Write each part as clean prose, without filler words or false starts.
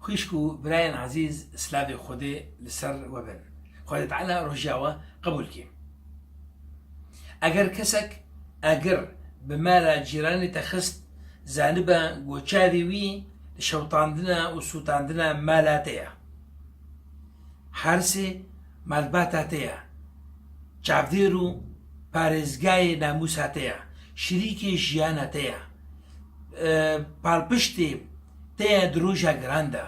خوشكو براين عزيز سلافي خودي لسر وبن خودي تعالى رجاوة قبول كي اگر كسك اگر بمالا جيراني تخست زانبا گوچاوی وی شوطاندنا و سوتاندنا مالاتيا حرسي مالباتاتيا چاوديرو پارێزگای ناموساتەیە شریکی ژیانەتەیە پاڵپشتێ تەیە درۆژە گراندا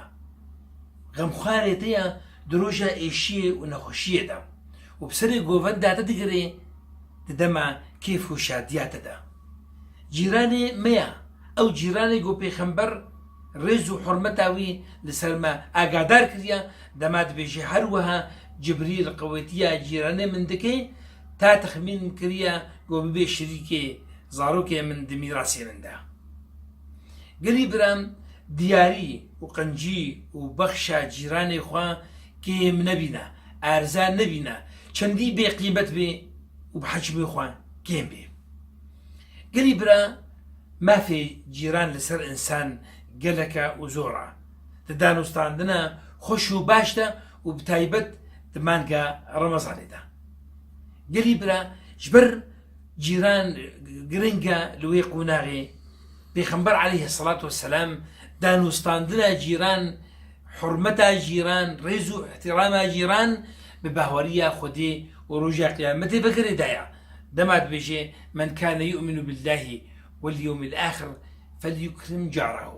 غەمخوارێتەیە درۆژە ئێشیە و نەخۆشیەدا و بسەرێ گۆڤەنداتە دەگرێ دەدەما کێف و شادیاتەدا جیرانێ مەیە ئەو جیرانێ گۆ پێخەمبەر ڕێز و حورمەتاوی لەسەرمە ئاگادار کردە دەما دەبێژێ هەروەها جبریل قەوەتیە جیرانێ من دەکەی تا تخمین کردە گۆ ببێ شریکێ زاڕۆکێ من دمیڕاسێ مندا گەلی برام دیاری و قەنجی و بەخشە جیرانێ خوا کێم نەبینە ئارزان نەبینە چەندی بێ قیمەت بێ و بەحەجمی خوا کێم بێ گەلی برا مافێ جیران لەسەر ئینسان گەلەکە و زۆرە دەدانوستاندنە خۆش و باشتە و بتایبەت دمانگە ڕەمەزانێدا گەلی برا ژبەر جیران گرنگە لەوەی قوناغێ پێخەمبەر عەلەیهی سەڵات وەسەلام دانوستاندنە جیران حورمەتە جیران ڕێز و احتیرامە جیران بە باوەریە خودێ و ڕۆژە قیامەتێ بەکرێدایە دەما دەبێژێ من كان يؤمن بالله واليوم الآخر فليكرم جاره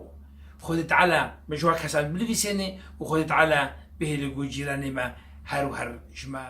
خودت تعالى مجوا كسان بنفسيني وخودت تعالى به لقو جيراني ما هر جما